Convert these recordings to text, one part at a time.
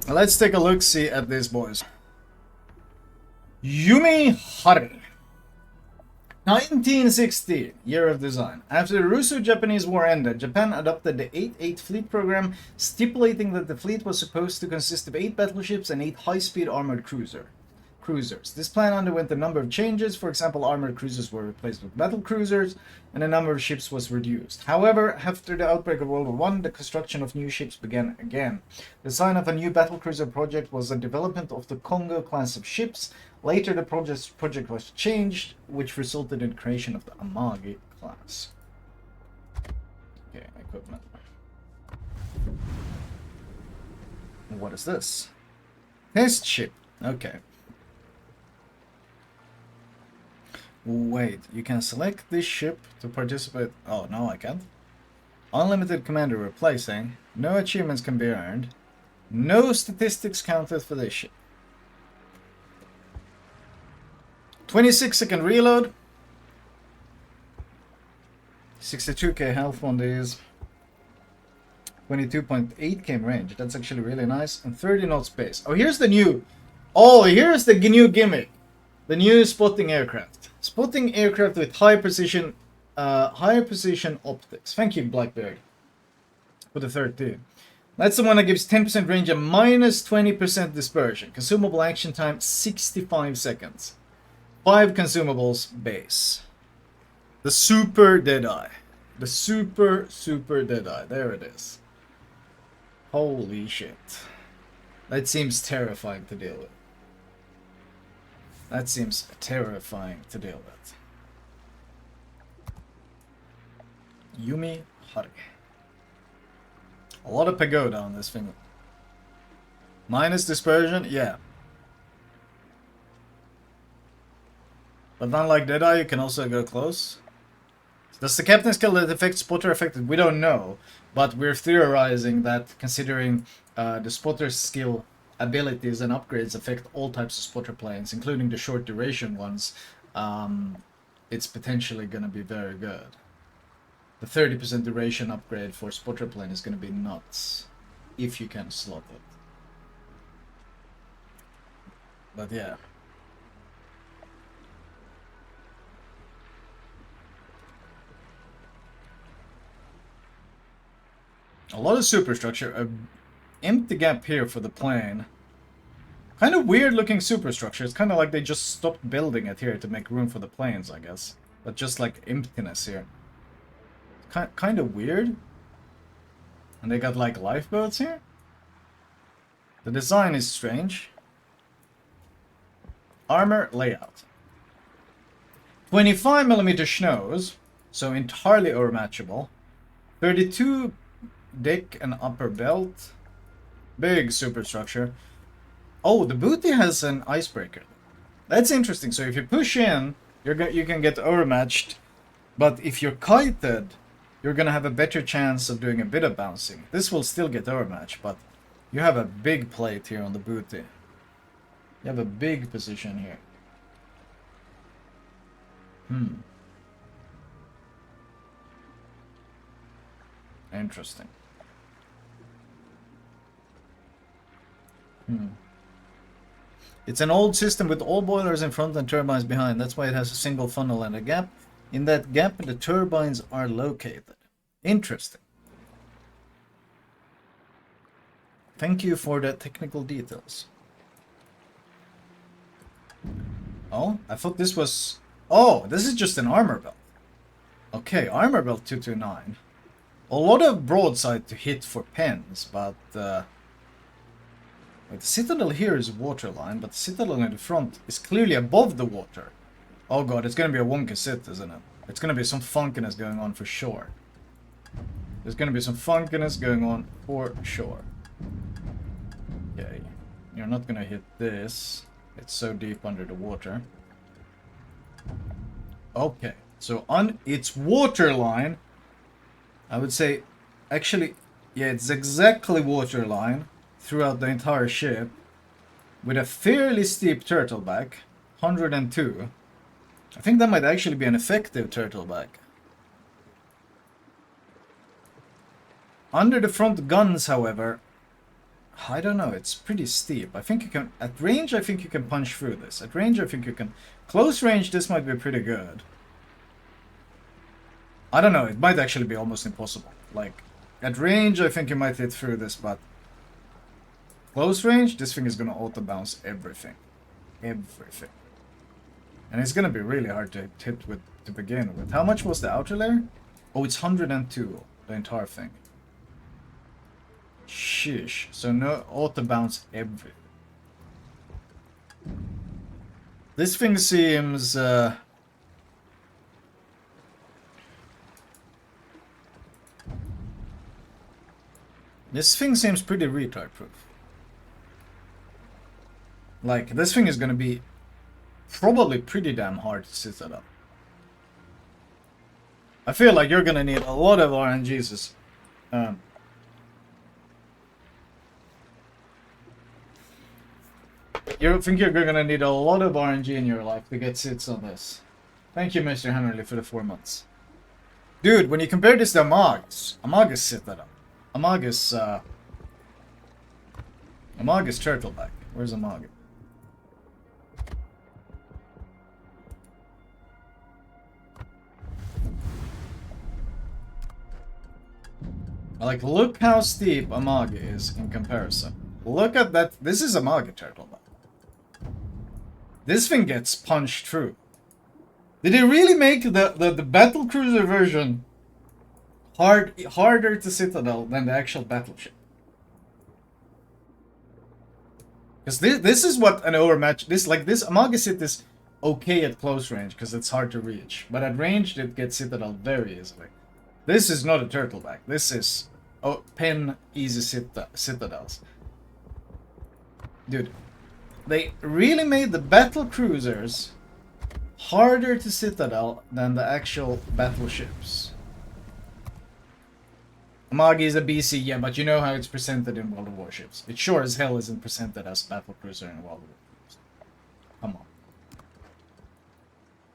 Let's take a look-see at this, boys. Yumihari. 1916, year of design. After the Russo-Japanese War ended, Japan adopted the 8-8 fleet program, stipulating that the fleet was supposed to consist of 8 battleships and 8 high-speed armored cruisers. This plan underwent a number of changes. For example, armored cruisers were replaced with battlecruisers, and the number of ships was reduced. However, after the outbreak of World War I, the construction of new ships began again. The design of a new battlecruiser project was the development of the Congo class of ships. Later, the project was changed, which resulted in the creation of the Amagi class. Okay, equipment. What is this? Test ship. Okay. Wait, you can select this ship to participate. Oh, no, I can't. Unlimited commander replacing. No achievements can be earned. No statistics counted for this ship. 26-second reload. 62k health on these. 22.8k range. That's actually really nice. And 30 knots pace. Oh, here's the new. Oh, here's the new gimmick. The new spotting aircraft. Spotting aircraft with high precision optics. Thank you, Blackbeard, for the 13. That's the one that gives 10% range and minus 20% dispersion. Consumable action time 65 seconds. 5 consumables base. The Super Deadeye. The Super Deadeye. There it is. Holy shit. That seems terrifying to deal with. That seems terrifying to deal with. Yumihari. A lot of pagoda on this thing. Minus dispersion? Yeah. But unlike Deadeye, you can also go close. Does the captain skill that affects spotter affected? We don't know. But we're theorizing that considering the spotter skill abilities and upgrades affect all types of spotter planes, including the short duration ones, it's potentially going to be very good. The 30% duration upgrade for spotter plane is going to be nuts, if you can slot it. But yeah. A lot of superstructure. An empty gap here for the plane. Kind of weird looking superstructure. It's kind of like they just stopped building it here to make room for the planes, I guess. But just like emptiness here. Kind of weird. And they got like lifeboats here. The design is strange. Armor layout. 25mm schnoz, so entirely overmatchable. 32 deck and upper belt. Big superstructure. Oh, the booty has an icebreaker. That's interesting. So if you push in, you can get overmatched. But if you're kited, you're gonna have a better chance of doing a bit of bouncing. This will still get overmatched, but you have a big plate here on the booty. You have a big position here. Interesting. It's an old system with all boilers in front and turbines behind. That's why it has a single funnel and a gap. In that gap, the turbines are located. Interesting. Thank you for the technical details. Oh, I thought this was... Oh, this is just an armor belt. Okay, armor belt 229. A lot of broadside to hit for pens, but... Wait, the Citadel here is waterline, but the Citadel in the front is clearly above the water. Oh god, it's gonna be a wonky sit, isn't it? It's gonna be some funkiness going on for sure. There's gonna be some funkiness going on for sure. Okay, you're not gonna hit this. It's so deep under the water. Okay, so on its waterline, I would say, actually, yeah, it's exactly waterline throughout the entire ship, with a fairly steep turtleback, 102. I think that might actually be an effective turtleback. Under the front guns, however, I don't know, it's pretty steep. I think you can... At range, I think you can punch through this. At range, I think you can... Close range, this might be pretty good. I don't know, it might actually be almost impossible. Like, at range, I think you might hit through this, but... Close range, this thing is gonna auto-bounce everything. Everything. And it's gonna be really hard to hit with to begin with. How much was the outer layer? Oh, it's 102, the entire thing. Sheesh. So no auto-bounce everything. This thing seems... This thing seems pretty retard-proof. Like, this thing is gonna be probably pretty damn hard to Citadel. I feel like you're gonna need a lot of RNGs. You think you're gonna need a lot of RNG in your life to get sits on this. Thank you, Mr. Henry, for the 4 months. Dude, when you compare this to Amagus Citadel. Amagus Turtleback. Where's Amagus? Like, look how steep Amaga is in comparison. Look at that. This is Amaga Turtleback. This thing gets punched through. Did they really make the Battlecruiser version harder to Citadel than the actual battleship? Because this is what an overmatch... This Amaga Cit is okay at close range because it's hard to reach. But at range it gets Citadel very easily. This is not a Turtleback. This is pen easy Citadels. Dude, they really made the battle cruisers harder to Citadel than the actual battleships. Amagi is a BC, yeah, but you know how it's presented in World of Warships. It sure as hell isn't presented as battlecruiser in World of Warships. Come on.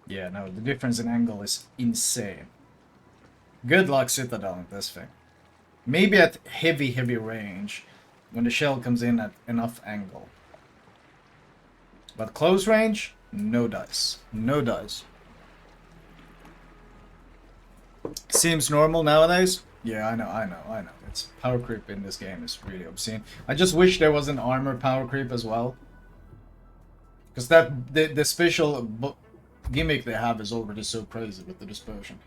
Yeah, no, the difference in angle is insane. Good luck Citadel in this thing. Maybe at heavy range, when the shell comes in at enough angle. But close range, no dice. No dice. Seems normal nowadays? Yeah, I know. It's power creep in this game is really obscene. I just wish there was an armor power creep as well. Because the special gimmick they have is already so crazy with the dispersion.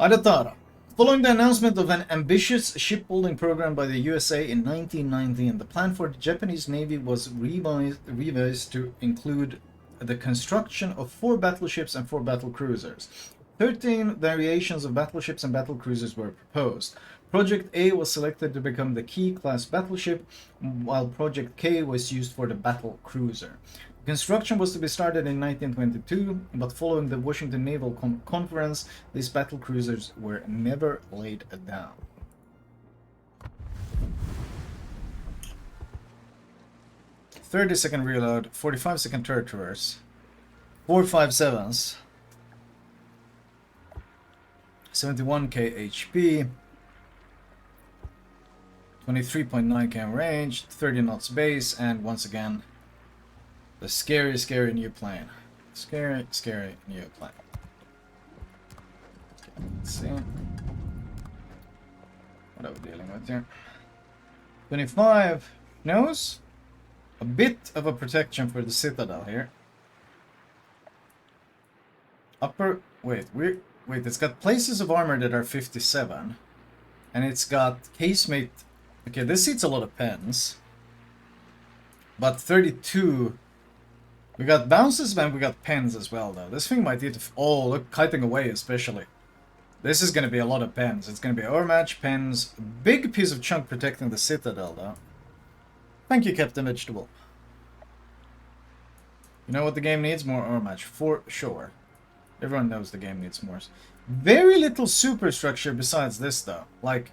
Adatara. Following the announcement of an ambitious shipbuilding program by the USA in 1919, the plan for the Japanese Navy was revised to include the construction of 4 battleships and 4 battlecruisers. 13 variations of battleships and battlecruisers were proposed. Project A was selected to become the key class battleship, while Project K was used for the battlecruiser. Construction was to be started in 1922, but following the Washington Naval Conference, these battlecruisers were never laid down. "30-second reload, 45-second turret traverse, 457s, 71k HP, 23.9 km range, 30 knots base, and once again, the scary new plane. Scary new plane. Okay, let's see. What are we dealing with here? 25 nose. A bit of a protection for the Citadel here. Upper... Wait, it's got places of armor that are 57. And it's got casemate... Okay, this seats a lot of pens. But 32... We got bounces, and we got pens as well, though. This thing might need to... Oh, look, kiting away, especially. This is going to be a lot of pens. It's going to be overmatch, pens. Big piece of chunk protecting the Citadel, though. Thank you, Captain Vegetable. You know what the game needs? More overmatch, for sure. Everyone knows the game needs more. Very little superstructure besides this, though. Like,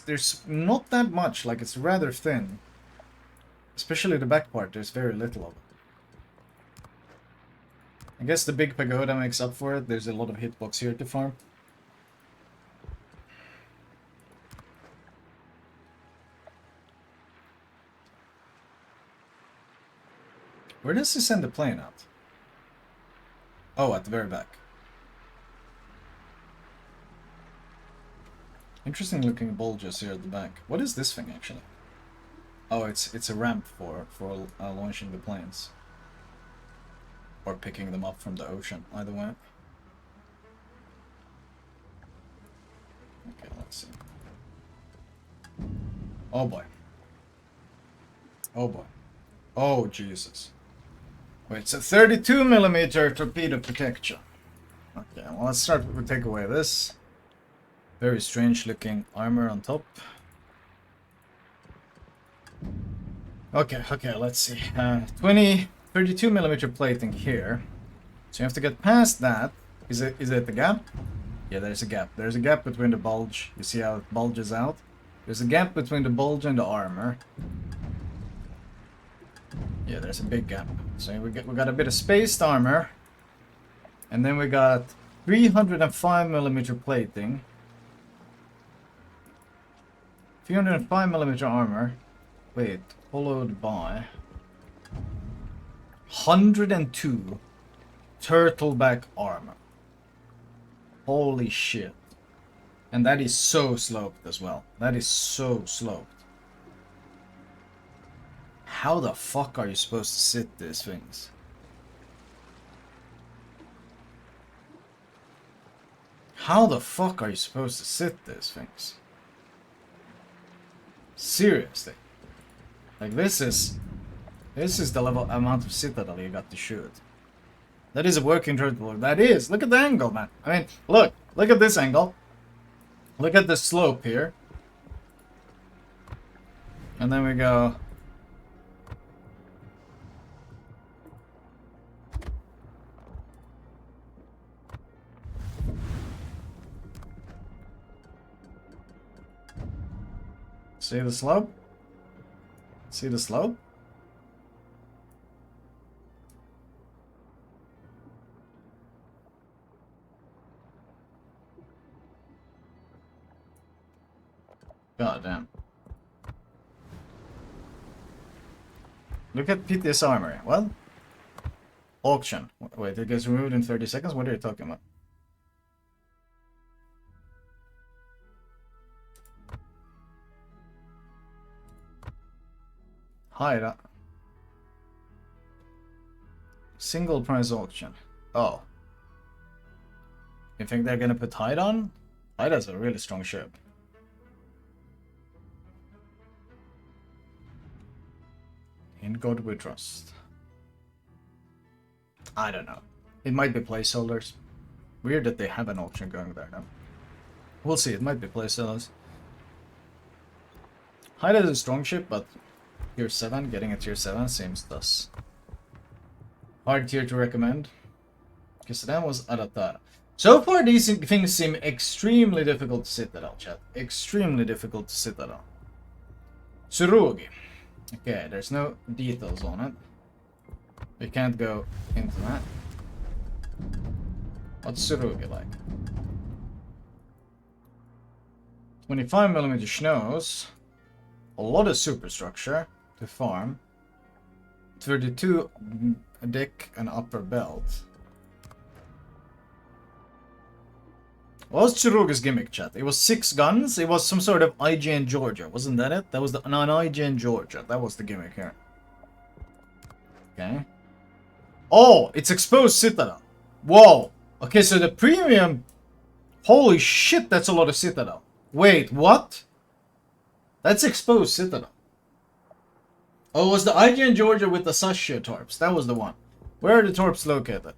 there's not that much. Like, it's rather thin. Especially the back part, there's very little of it. I guess the big pagoda makes up for it. There's a lot of hitbox here to farm. Where does he send the plane out? Oh, at the very back. Interesting looking bulges here at the back. What is this thing actually? Oh, it's a ramp for launching the planes. Or picking them up from the ocean, either way. Okay, let's see. Oh boy. Oh boy. Oh Jesus. Wait, it's a 32mm torpedo protection. Okay, well let's start with take away this. Very strange looking armor on top. Okay, let's see. 32mm plating here. So you have to get past that. Is it the gap? Yeah, there's a gap. There's a gap between the bulge. You see how it bulges out? There's a gap between the bulge and the armor. Yeah, there's a big gap. So we got a bit of spaced armor. And then we got 305mm plating. 305mm armor. Wait, followed by 102 turtleback armor. Holy shit. And that is so sloped as well. That is so sloped. How the fuck are you supposed to sit these things? How the fuck are you supposed to sit these things? Seriously. Like this is the level amount of Citadel you got to shoot. That is a working turtle. That is. Look at the angle, man. I mean, look at this angle. Look at the slope here. And then we go. See the slope? See the slope? God damn. Look at PTS armory. Well, auction. Wait, it gets removed in 30 seconds? What are you talking about? Hide. Single price auction. Oh. You think they're gonna put Hyde on? Hyde has a really strong ship. In God we trust. I don't know. It might be placeholders. Weird that they have an auction going there now. We'll see, it might be placeholders. Hyde has a strong ship, but tier 7, getting a tier 7 seems thus. Hard tier to recommend. Because that was Adatara. So far these things seem extremely difficult to Citadel, chat. Extremely difficult to Citadel. Tsurugi. Okay, there's no details on it. We can't go into that. What's Tsurugi like? 25mm schnoz. A lot of superstructure to farm. 32 deck and upper belt. What was Tsurugi's gimmick, chat? It was 6 guns. It was some sort of IJN Georgia. Wasn't that it? That was the... No, an IJN Georgia. That was the gimmick here. Okay. Oh, it's exposed Citadel. Whoa. Okay, so the premium... Holy shit, that's a lot of Citadel. Wait, what? That's exposed Citadel. Oh, it was the IJN Georgia with the Sashia torps. That was the one. Where are the torps located?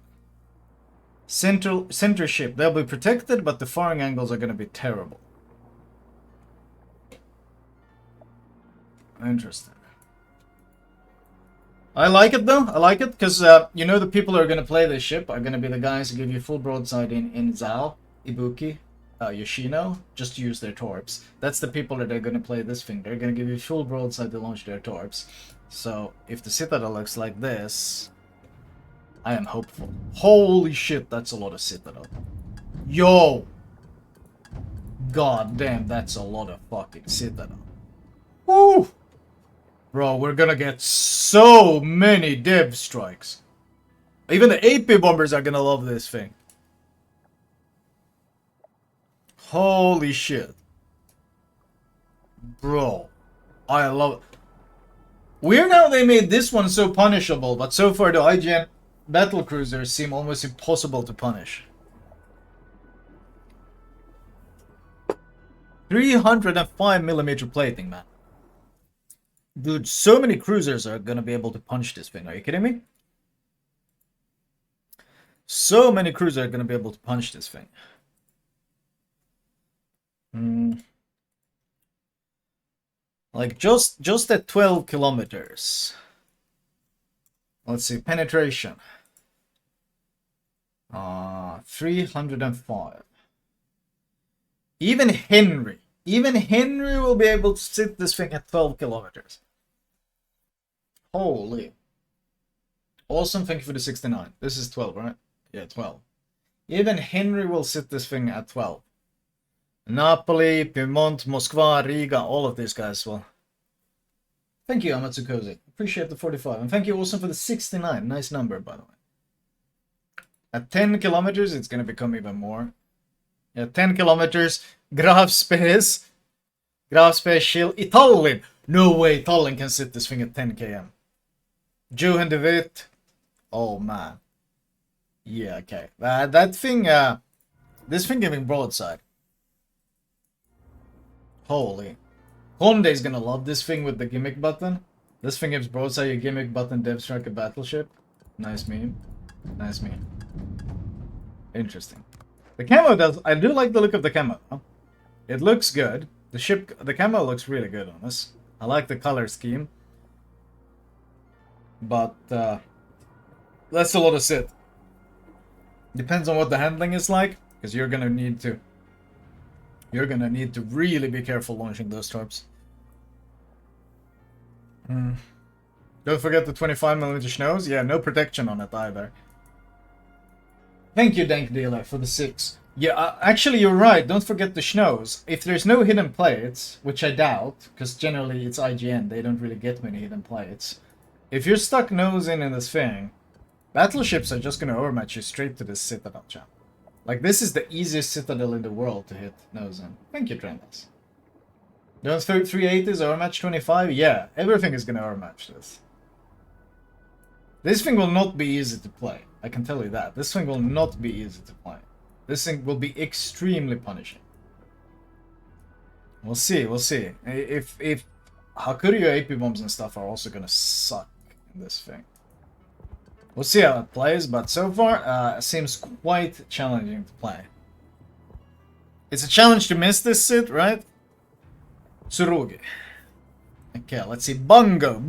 Center ship. They'll be protected, but the firing angles are going to be terrible. Interesting. I like it though. I like it because you know the people who are going to play this ship are going to be the guys who give you full broadside in Zao, Ibuki, Yoshino. Just use their torps. That's the people that are going to play this thing. They're going to give you full broadside to launch their torps. So if the Citadel looks like this, I am hopeful. Holy shit, that's a lot of Citadel. Yo! God damn, that's a lot of fucking Citadel. Woo! Bro, we're gonna get so many dev strikes. Even the AP bombers are gonna love this thing. Holy shit. Bro, I love it. Weird how they made this one so punishable, but so far the IJN Battlecruisers seem almost impossible to punish. 305mm plating, man. Dude, so many cruisers are gonna be able to punch this thing. Are you kidding me? So many cruisers are gonna be able to punch this thing. Like just at 12 kilometers. Let's see, penetration. 305. Even Henry will be able to sit this thing at 12 kilometers. Holy. Awesome, thank you for the 69. This is 12, right? Yeah, 12. Even Henry will sit this thing at 12. Napoli, Piedmont, Moskva, Riga, all of these guys will. Thank you, Amatsukoze. Appreciate the 45. And thank you also for the 69. Nice number, by the way. At 10 kilometers, it's going to become even more. Yeah, 10 kilometers. Grafspes, Schill, Tallinn. No way Tallinn can sit this thing at 10 km. Johan de Witt. Oh, man. Yeah, okay. That thing, this thing giving broadside. Holy. Honda's gonna love this thing with the gimmick button. This thing gives broadside, your gimmick button, dev strike a battleship. Nice meme. Nice meme. Interesting. The camo does, I do like the look of the camo. It looks good. The camo looks really good on this. I like the color scheme. But, that's a lot of sit. Depends on what the handling is like, because you're gonna need to really be careful launching those torps. Don't forget the 25mm schnoz. Yeah, no protection on it either. Thank you, Dank Dealer, for the 6. Yeah, actually you're right. Don't forget the schnoz. If there's no hidden plates, which I doubt, because generally it's IGN, they don't really get many hidden plates. If you're stuck nosing in this thing, battleships are just gonna overmatch you straight to this Citadel, champ. Like, this is the easiest Citadel in the world to hit nose in. Thank you, Trendas. Don't 380s overmatch 25? Yeah, everything is gonna overmatch this. This thing will not be easy to play. I can tell you that. This thing will not be easy to play. This thing will be extremely punishing. We'll see, we'll see. If Hakuryu AP bombs and stuff are also gonna suck in this thing. We'll see how it plays, but so far, it seems quite challenging to play. It's a challenge to miss this sit, right? Tsurugi. Okay, let's see. Bungo.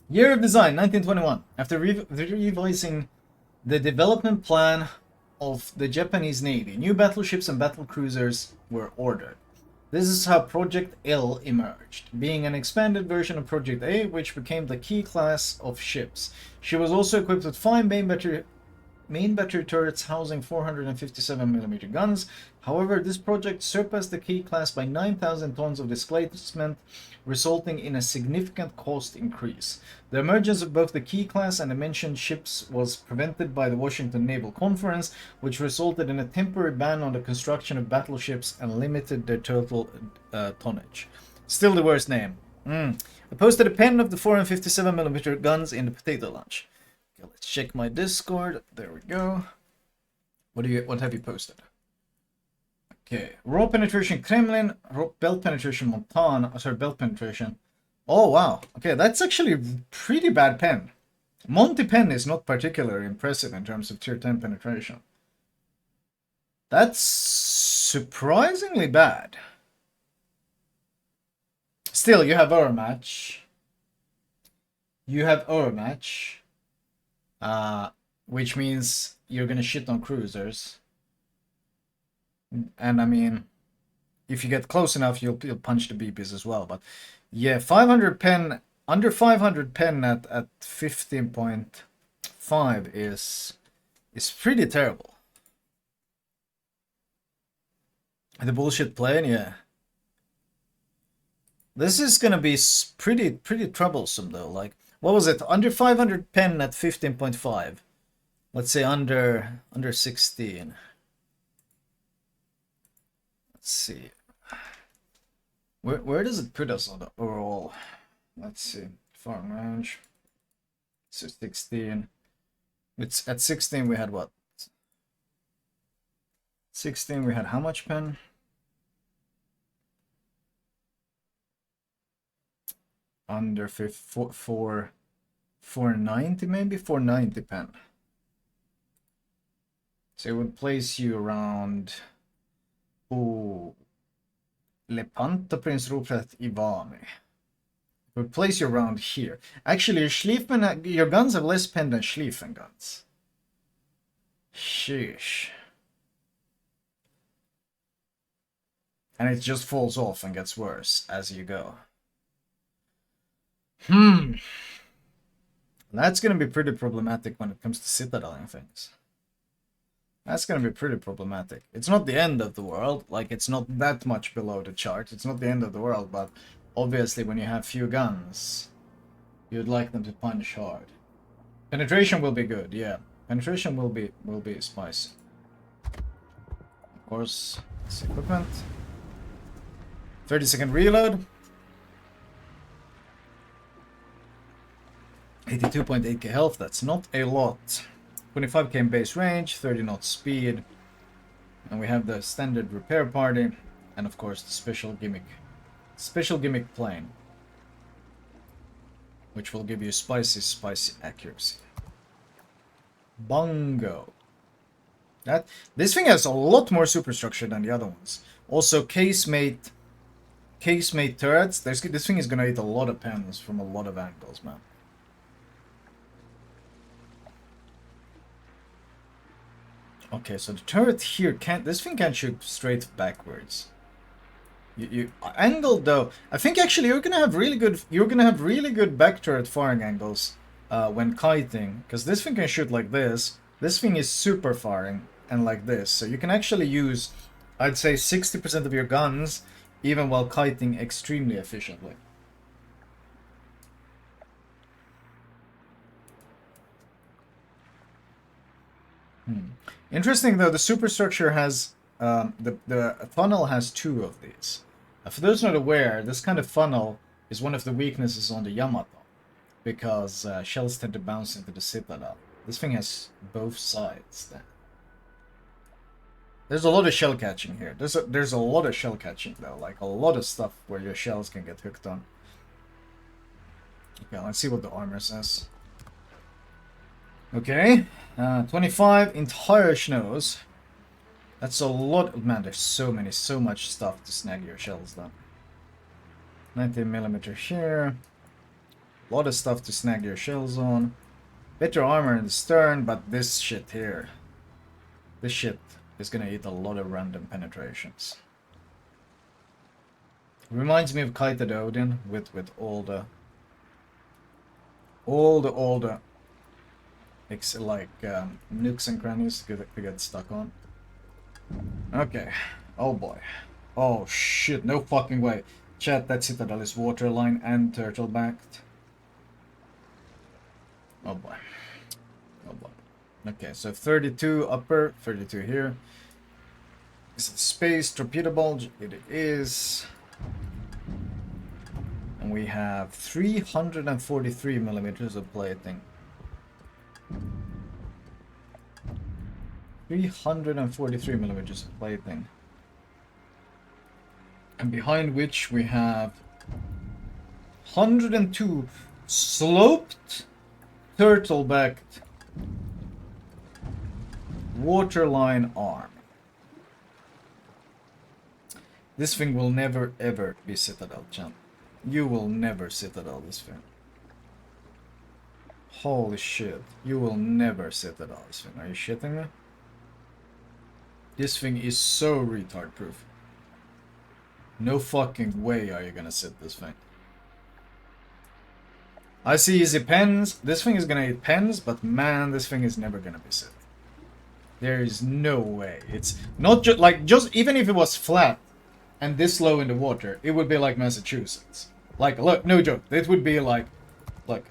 Year of design, 1921. After revising the development plan of the Japanese Navy, new battleships and battlecruisers were ordered. This is how Project L emerged, being an expanded version of Project A, which became the key class of ships. She was also equipped with 5 main battery turrets housing 457mm guns. However, this project surpassed the key class by 9,000 tons of displacement, resulting in a significant cost increase. The emergence of both the key class and the mentioned ships was prevented by the Washington Naval Conference, which resulted in a temporary ban on the construction of battleships and limited their total tonnage. Still the worst name. I posted a pen of the 457mm guns in the potato lunch. Okay, let's check my Discord. There we go. What have you posted? Okay, raw penetration Kremlin, raw belt penetration Montana. Sorry, belt penetration. Oh wow. Okay, that's actually a pretty bad pen. Monty pen is not particularly impressive in terms of tier 10 penetration. That's surprisingly bad. Still, you have overmatch. Which means you're gonna shit on cruisers. And I mean, if you get close enough, you'll punch the BPs as well. But yeah, 500 pen, under 500 pen at 15.5 is pretty terrible. The bullshit plane, yeah. This is gonna be pretty troublesome though. Like, what was it? Under 500 pen at 15.5. Let's say under 16. Let's see. Where does it put us on the overall? Let's see. Farm range. So 16. It's at 16 we had what? 16 we had how much pen? Under 490 maybe? 490 pen. So it would place you around Lepanto Prince Rupert Ivani. It would place you around here. Actually, your guns have less pen than Schlieffen guns. Sheesh. And it just falls off and gets worse as you go. That's gonna be pretty problematic when it comes to citadeling things. That's gonna be pretty problematic. It's not the end of the world, like it's not that much below the chart. It's not the end of the world, but obviously when you have few guns, you'd like them to punch hard. Penetration will be good, yeah. Penetration will be spicy. Of course, it's equipment. 30-second reload. 82.8k health, that's not a lot. 25k base range, 30 knots speed. And we have the standard repair party. And of course the special gimmick plane. Which will give you spicy accuracy. Bungo. This thing has a lot more superstructure than the other ones. Also casemate turrets. This thing is gonna eat a lot of pens from a lot of angles, man. Okay, so the turret here this thing can't shoot straight backwards. You angled though. I think actually you're gonna have really good back turret firing angles when kiting, because this thing can shoot like this. This thing is super firing and like this, so you can actually use, I'd say, 60% of your guns even while kiting extremely efficiently. Interesting though, the superstructure has the funnel has 2 of these. For those not aware, this kind of funnel is one of the weaknesses on the Yamato, because shells tend to bounce into the citadel. This thing has both sides then. There's a lot of shell catching here. There's a lot of shell catching though, like a lot of stuff where your shells can get hooked on. Okay, let's see what the armor says. Okay, 25 entire snows. That's a lot. Man, there's so much stuff to snag your shells though. 90mm here. A lot of stuff to snag your shells on. Better armor in the stern, but this shit here. This shit is gonna eat a lot of random penetrations. Reminds me of Kited Odin with all the nooks and crannies to get stuck on. Okay. Oh boy. Oh shit, no fucking way. Chat, that citadel is waterline and turtle backed. Oh boy. Oh boy. Okay, so 32 upper, 32 here. Is it space torpedo bulge? It is. And we have 343mm of plating. 343mm of plating. And behind which we have 102 sloped, turtle-backed waterline arm. This thing will never ever be Citadel, champ. You will never Citadel this thing. Holy shit. You will never Citadel this thing. Are you shitting me? This thing is so retard proof. No fucking way are you gonna sit this thing. I see easy pens. This thing is gonna eat pens, but man, this thing is never gonna be sit. There is no way. It's not just like, just even if it was flat, and this low in the water, it would be like Massachusetts. Like, look, no joke. It would be like, look.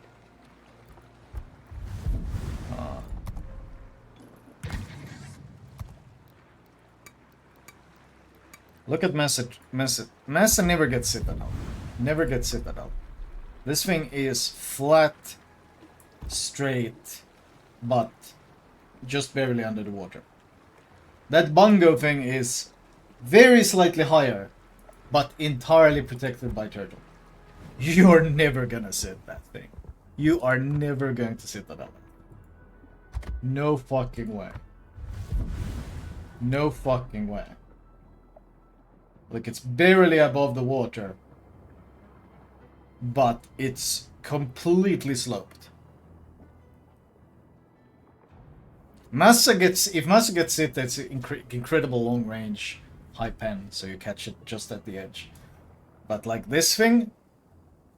Look at Massa never gets Citadel. Never gets Citadel. This thing is flat, straight, but just barely under the water. That Bungo thing is very slightly higher, but entirely protected by turtle. You're never gonna sit that thing. You are never going to sit that. No fucking way. No fucking way. Like, it's barely above the water, but it's completely sloped. If Massa gets it, it's incredible long range, high pen, so you catch it just at the edge. But like this thing,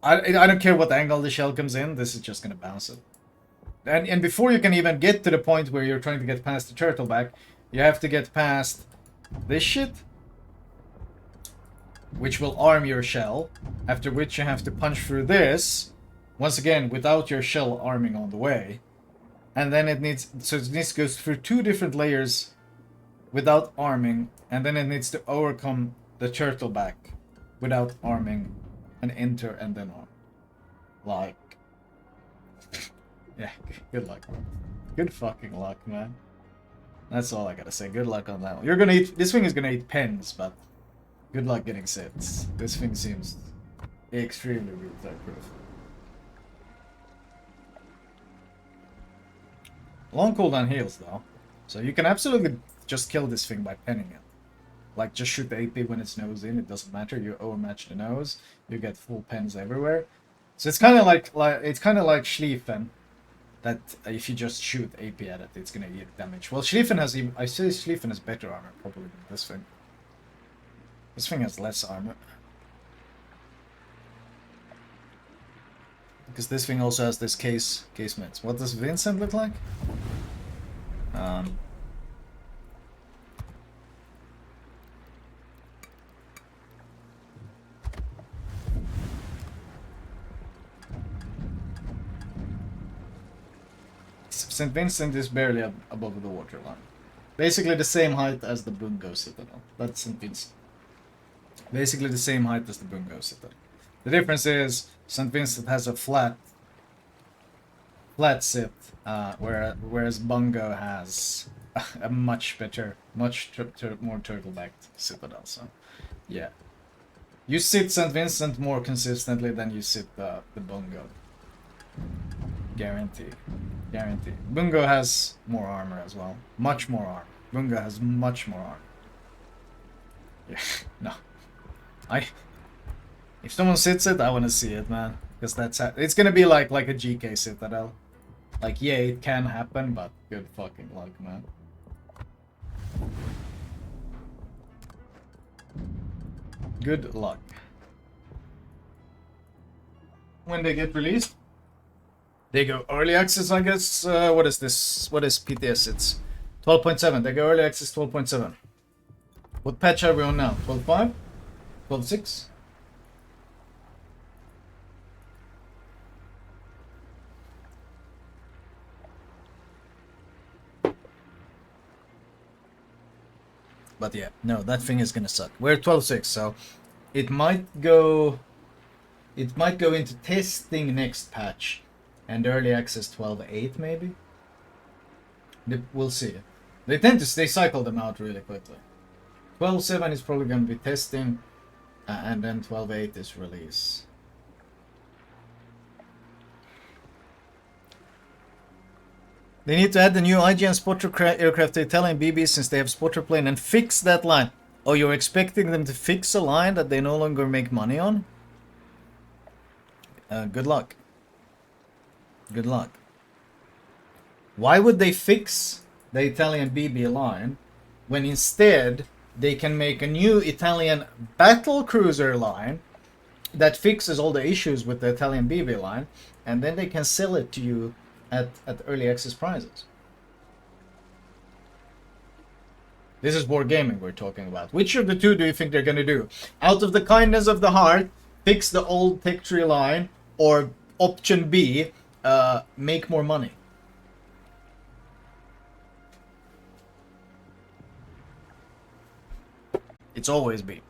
I don't care what angle the shell comes in, this is just gonna bounce it. And before you can even get to the point where you're trying to get past the turtleback, you have to get past this shit, which will arm your shell, after which you have to punch through this, once again without your shell arming on the way. And then it needs to go through 2 different layers without arming, and then it needs to overcome the turtleback without arming, and enter and then arm. Like, yeah, good luck. Good fucking luck, man. That's all I gotta say. Good luck on that one. You're gonna eat, this thing is gonna eat pens, but good luck getting sets. This thing seems extremely real-type proof. Long cooldown heals though, so you can absolutely just kill this thing by penning it. Like, just shoot the AP when its nose in, it doesn't matter, you overmatch the nose, you get full pens everywhere. So it's kind of like Schlieffen, that if you just shoot AP at it, it's gonna get damage. Well, Schlieffen has even, I say Schlieffen has better armor probably than this thing. This thing has less armor. Because this thing also has this casements. What does Vincent look like? St. Vincent is barely above the waterline. Basically the same height as the Bungo Citadel. That's St. Vincent. Basically the same height as the Bungo Citadel. The difference is St. Vincent has a flat sit, whereas Bungo has a much better, more turtle-backed Citadel. So, yeah. You sit St. Vincent more consistently than you sit the Bungo. Guarantee. Guarantee. Bungo has more armor as well. Much more armor. Bungo has much more armor. Yeah, no. If someone sits it, I want to see it, man. Because it's gonna be like a GK Citadel. Like, yeah, it can happen, but good fucking luck, man. Good luck. When they get released, they go early access, I guess. What is this? What is PTS? It's 12.7. They go early access 12.7. What patch are we on now? 12.5? 12.6? But yeah, no, that thing is gonna suck. We're 12.6, so it might go into testing next patch, and early access 12.8 maybe. We'll see. They cycle them out really quickly. 12.7 is probably gonna be testing, and then 12.8 is release. They need to add the new IJN spotter aircraft to Italian BB since they have spotter plane and fix that line. Oh, you're expecting them to fix a line that they no longer make money on? Good luck. Good luck. Why would they fix the Italian BB line when instead they can make a new Italian Battlecruiser line that fixes all the issues with the Italian BB line, and then they can sell it to you at early access prices? This is wargaming we're talking about. Which of the two do you think they're gonna do? Out of the kindness of the heart, fix the old tech tree line, or option B, make more money? It's always B.